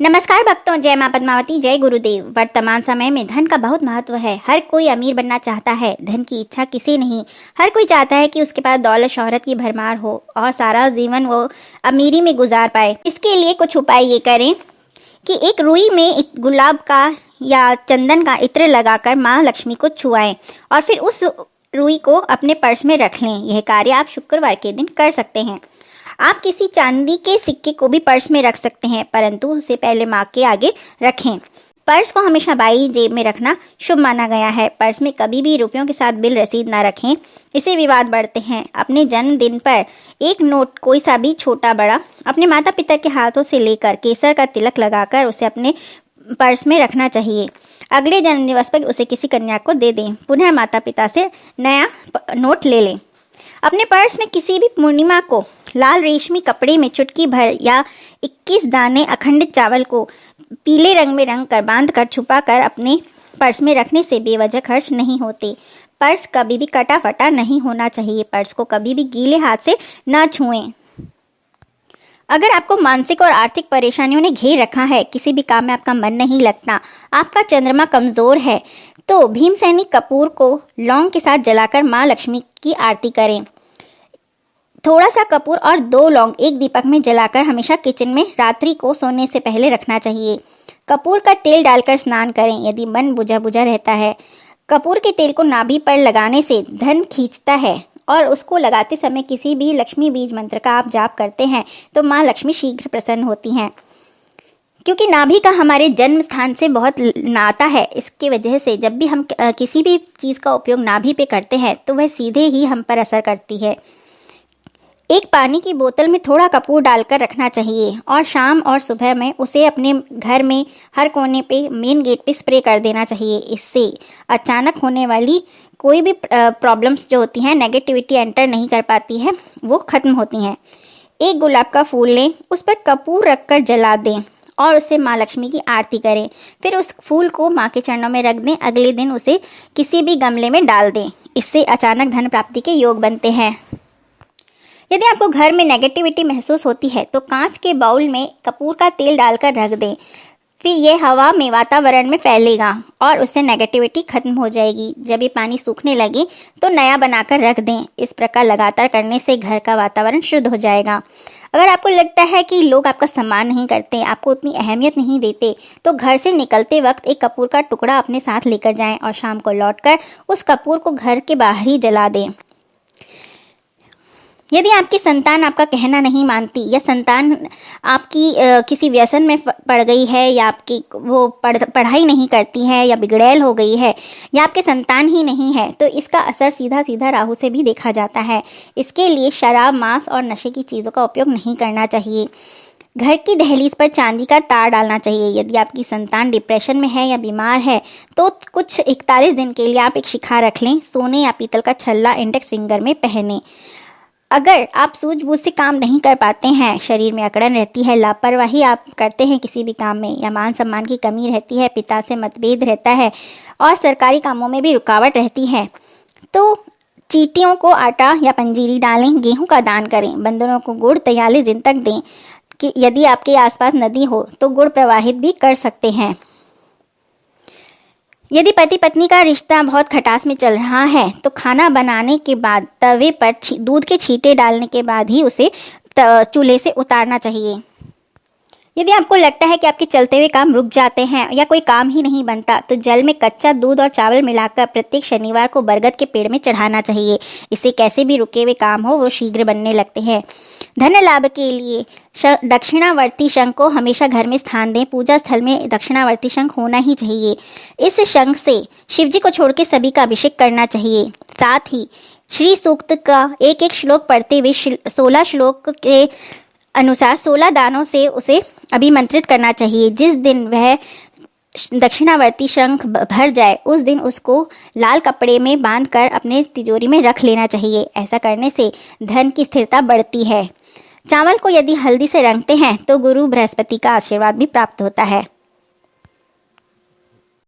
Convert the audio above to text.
नमस्कार भक्तों, जय मां पद्मावती, जय गुरुदेव। वर्तमान समय में धन का बहुत महत्व है। हर कोई अमीर बनना चाहता है। धन की इच्छा किसी नहीं। हर कोई चाहता है कि उसके पास दौलत शोहरत की भरमार हो और सारा जीवन वो अमीरी में गुजार पाए। इसके लिए कुछ उपाय ये करें कि एक रुई में एक गुलाब का या चंदन का इत्र लगाकर माँ लक्ष्मी को छुआएं और फिर उस रुई को अपने पर्स में रख लें। यह कार्य आप शुक्रवार के दिन कर सकते हैं। आप किसी चांदी के सिक्के को भी पर्स में रख सकते हैं, परंतु उसे पहले माँ के आगे रखें। पर्स को हमेशा बाई जेब में रखना शुभ माना गया है। पर्स में कभी भी रुपयों के साथ बिल रसीद ना रखें, इससे विवाद बढ़ते हैं। अपने जन्मदिन पर एक नोट कोई सा भी छोटा बड़ा अपने माता पिता के हाथों से लेकर केसर का तिलक लगाकर उसे अपने पर्स में रखना चाहिए। अगले जन्मदिवस पर उसे किसी कन्या को दे दें। पुनः माता पिता से नया नोट ले लें। अपने पर्स में किसी भी पूर्णिमा को लाल रेशमी कपड़े में चुटकी भर या 21 दाने अखंडित चावल को पीले रंग में रंग कर बांध कर छुपा कर अपने पर्स में रखने से बेवजह खर्च नहीं होते। पर्स कभी भी कटा फटा नहीं होना चाहिए। पर्स को कभी भी गीले हाथ से न छुएं। अगर आपको मानसिक और आर्थिक परेशानियों ने घेर रखा है, किसी भी काम में आपका मन नहीं लगता, आपका चंद्रमा कमजोर है, तो भीमसेनी कपूर को लौंग के साथ जलाकर माँ लक्ष्मी की आरती करें। थोड़ा सा कपूर और 2 लौंग एक दीपक में जलाकर हमेशा किचन में रात्रि को सोने से पहले रखना चाहिए। कपूर का तेल डालकर स्नान करें यदि मन बुझा बुझा रहता है। कपूर के तेल को नाभि पर लगाने से धन खींचता है और उसको लगाते समय किसी भी लक्ष्मी बीज मंत्र का आप जाप करते हैं तो माँ लक्ष्मी शीघ्र प्रसन्न होती हैं। क्योंकि नाभि का हमारे जन्म स्थान से बहुत नाता है, इसकी वजह से जब भी हम किसी भी चीज़ का उपयोग नाभि पे करते हैं तो वह सीधे ही हम पर असर करती है। एक पानी की बोतल में थोड़ा कपूर डालकर रखना चाहिए और शाम और सुबह में उसे अपने घर में हर कोने पे मेन गेट पे स्प्रे कर देना चाहिए। इससे अचानक होने वाली कोई भी प्रॉब्लम्स जो होती हैं, नेगेटिविटी एंटर नहीं कर पाती है, वो ख़त्म होती हैं। एक गुलाब का फूल लें, उस पर कपूर रखकर जला दें और उससे माँ लक्ष्मी की आरती करें। फिर उस फूल को माँ के चरणों में रख दें। अगले दिन उसे किसी भी गमले में डाल दें। इससे अचानक धन प्राप्ति के योग बनते हैं। यदि आपको घर में नेगेटिविटी महसूस होती है तो कांच के बाउल में कपूर का तेल डालकर रख दें। फिर यह हवा में वातावरण में फैलेगा और उससे नेगेटिविटी खत्म हो जाएगी। जब ये पानी सूखने लगे तो नया बनाकर रख दें। इस प्रकार लगातार करने से घर का वातावरण शुद्ध हो जाएगा। अगर आपको लगता है कि लोग आपका सम्मान नहीं करते, आपको उतनी अहमियत नहीं देते, तो घर से निकलते वक्त एक कपूर का टुकड़ा अपने साथ लेकर जाएं और शाम को लौटकर उस कपूर को घर के बाहर ही जला दें। यदि आपकी संतान आपका कहना नहीं मानती या संतान आपकी किसी व्यसन में पड़ गई है या आपकी वो पढ़ाई नहीं करती है या बिगड़ैल हो गई है या आपके संतान ही नहीं है, तो इसका असर सीधा सीधा राहु से भी देखा जाता है। इसके लिए शराब, मांस और नशे की चीज़ों का उपयोग नहीं करना चाहिए। घर की दहलीज पर चांदी का तार डालना चाहिए। यदि आपकी संतान डिप्रेशन में है या बीमार है तो कुछ 41 दिन के लिए आप एक शिखा रख लें। सोने या पीतल का छल्ला इंडेक्स फिंगर में पहने। अगर आप सूझबूझ से काम नहीं कर पाते हैं, शरीर में अकड़न रहती है, लापरवाही आप करते हैं किसी भी काम में, या मान सम्मान की कमी रहती है, पिता से मतभेद रहता है और सरकारी कामों में भी रुकावट रहती है, तो चींटियों को आटा या पंजीरी डालें, गेहूं का दान करें, बंदरों को गुड़ 43 दिन तक दें। कि यदि आपके आसपास नदी हो तो गुड़ प्रवाहित भी कर सकते हैं। यदि पति पत्नी का रिश्ता बहुत खटास में चल रहा है तो खाना बनाने के बाद तवे पर दूध के छींटे डालने के बाद ही उसे चूल्हे से उतारना चाहिए। यदि आपको लगता है कि आपके चलते हुए काम रुक जाते हैं या कोई काम ही नहीं बनता, तो जल में कच्चा दूध और चावल मिलाकर प्रत्येक शनिवार को बरगद के पेड़ में चढ़ाना चाहिए। इससे कैसे भी रुके हुए काम हो वो शीघ्र बनने लगते हैं। धन लाभ के लिए दक्षिणावर्ती शंख को हमेशा घर में स्थान दें। पूजा स्थल में दक्षिणावर्ती शंख होना ही चाहिए। इस शंख से शिवजी को छोड़ के सभी का अभिषेक करना चाहिए। साथ ही श्री सूक्त का एक एक श्लोक पढ़ते हुए 16 श्लोक के अनुसार 16 दानों से उसे अभिमंत्रित करना चाहिए। जिस दिन वह दक्षिणावर्ती शंख भर जाए उस दिन उसको लाल कपड़े में बांधकर अपने तिजोरी में रख लेना चाहिए। ऐसा करने से धन की स्थिरता बढ़ती है। चावल को यदि हल्दी से रंगते हैं तो गुरु बृहस्पति का आशीर्वाद भी प्राप्त होता है।